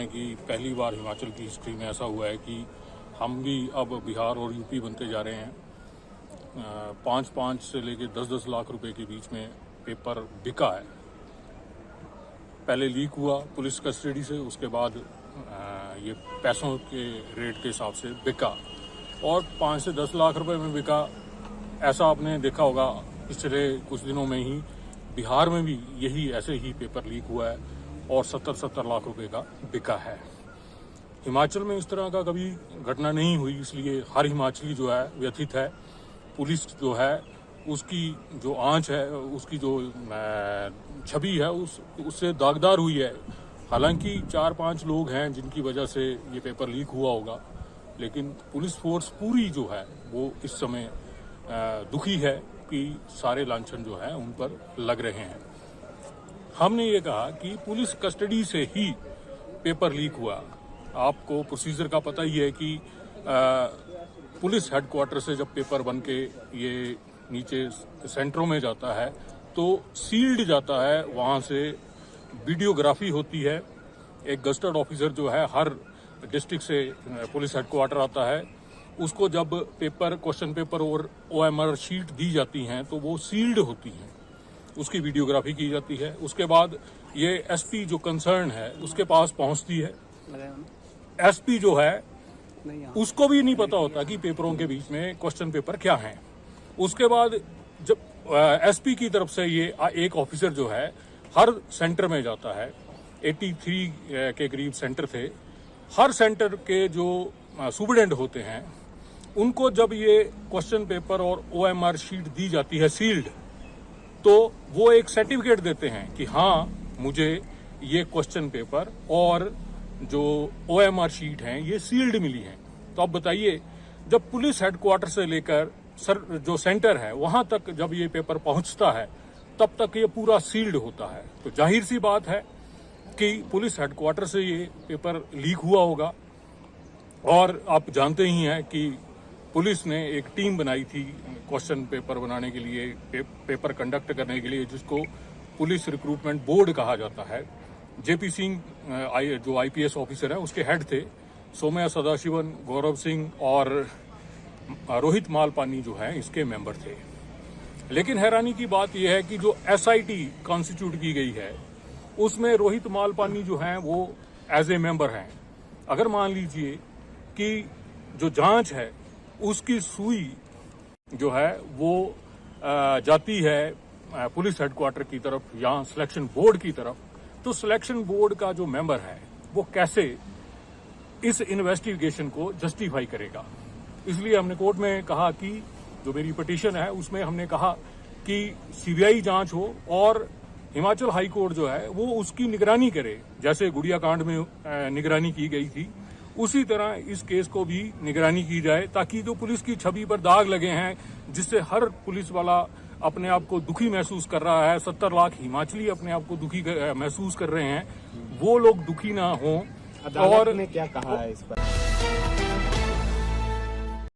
हैं कि पहली बार हिमाचल की हिस्ट्री में ऐसा हुआ है कि हम भी अब बिहार और यूपी बनते जा रहे हैं। 5-5 से लेके 10-10 लाख रुपए के बीच में पेपर बिका है। पहले लीक हुआ पुलिस कस्टडी से, उसके बाद ये पैसों के रेट के हिसाब से बिका और 5 से 10 लाख रुपए में बिका। ऐसा आपने देखा होगा पिछले कुछ दिनों में ही बिहार में भी यही ऐसे ही पेपर लीक हुआ है और 70-70 लाख रुपए का बिका है। हिमाचल में इस तरह का कभी घटना नहीं हुई, इसलिए हर हिमाचली जो है व्यथित है। पुलिस जो है उसकी जो आंच है, उसकी जो छवि है उससे दागदार हुई है। हालांकि 4-5 लोग हैं जिनकी वजह से ये पेपर लीक हुआ होगा, लेकिन पुलिस फोर्स पूरी जो है वो इस समय दुखी है कि सारे लांछन जो है उन पर लग रहे हैं। हमने ये कहा कि पुलिस कस्टडी से ही पेपर लीक हुआ। आपको प्रोसीजर का पता ही है कि पुलिस हेडक्वार्टर से जब पेपर बन के ये नीचे सेंटरों में जाता है तो सील्ड जाता है, वहां से वीडियोग्राफी होती है। एक गस्टेड ऑफिसर जो है हर डिस्ट्रिक्ट से पुलिस हेडक्वार्टर आता है, उसको जब पेपर, क्वेश्चन पेपर और OMR शीट दी जाती हैं तो वो सील्ड होती हैं, उसकी वीडियोग्राफी की जाती है। उसके बाद ये SP जो कंसर्न है उसके पास पहुंचती है। SP जो है उसको भी नहीं पता होता कि पेपरों के बीच में क्वेश्चन पेपर क्या हैं। उसके बाद जब SP की तरफ से ये एक ऑफिसर जो है हर सेंटर में जाता है, 83 के करीब सेंटर थे। हर सेंटर के जो सुपरिटेंडेंट होते हैं उनको जब ये क्वेश्चन पेपर और OMR शीट दी जाती है सील्ड, तो वो एक सर्टिफिकेट देते हैं कि हाँ मुझे ये क्वेश्चन पेपर और जो OMR शीट हैं ये सील्ड मिली हैं। तो अब बताइए, जब पुलिस हेडक्वार्टर से लेकर जो सेंटर है वहां तक जब ये पेपर पहुंचता है तब तक ये पूरा सील्ड होता है। तो जाहिर सी बात है कि पुलिस हेडक्वार्टर से ये पेपर लीक हुआ होगा। और आप जानते ही हैं कि पुलिस ने एक टीम बनाई थी क्वेश्चन पेपर बनाने के लिए, पेपर कंडक्ट करने के लिए, जिसको पुलिस रिक्रूटमेंट बोर्ड कहा जाता है। JP सिंह जो IPS ऑफिसर है उसके हेड थे, सोमया सदाशिवन, गौरव सिंह और रोहित मालपानी जो है इसके मेंबर थे। लेकिन हैरानी की बात यह है कि जो SIT कॉन्स्टिट्यूट की गई है उसमें रोहित मालपानी जो हैं वो एज ए मेंबर हैं। अगर मान लीजिए कि जो जांच है उसकी सुई जो है वो जाती है पुलिस हेडक्वार्टर की तरफ या सिलेक्शन बोर्ड की तरफ, तो सिलेक्शन बोर्ड का जो मेंबर है वो कैसे इस इन्वेस्टिगेशन को जस्टिफाई करेगा। इसलिए हमने कोर्ट में कहा कि जो मेरी पिटीशन है उसमें हमने कहा कि CBI जांच हो और हिमाचल हाई कोर्ट जो है वो उसकी निगरानी करे। जैसे गुड़िया कांड में निगरानी की गई थी, उसी तरह इस केस को भी निगरानी की जाए, ताकि जो पुलिस की छवि पर दाग लगे हैं जिससे हर पुलिस वाला अपने आप को दुखी महसूस कर रहा है, 70 लाख हिमाचली अपने आप को दुखी महसूस कर रहे हैं, वो लोग दुखी ना हों। अदालत ने क्या कहा है इस पर?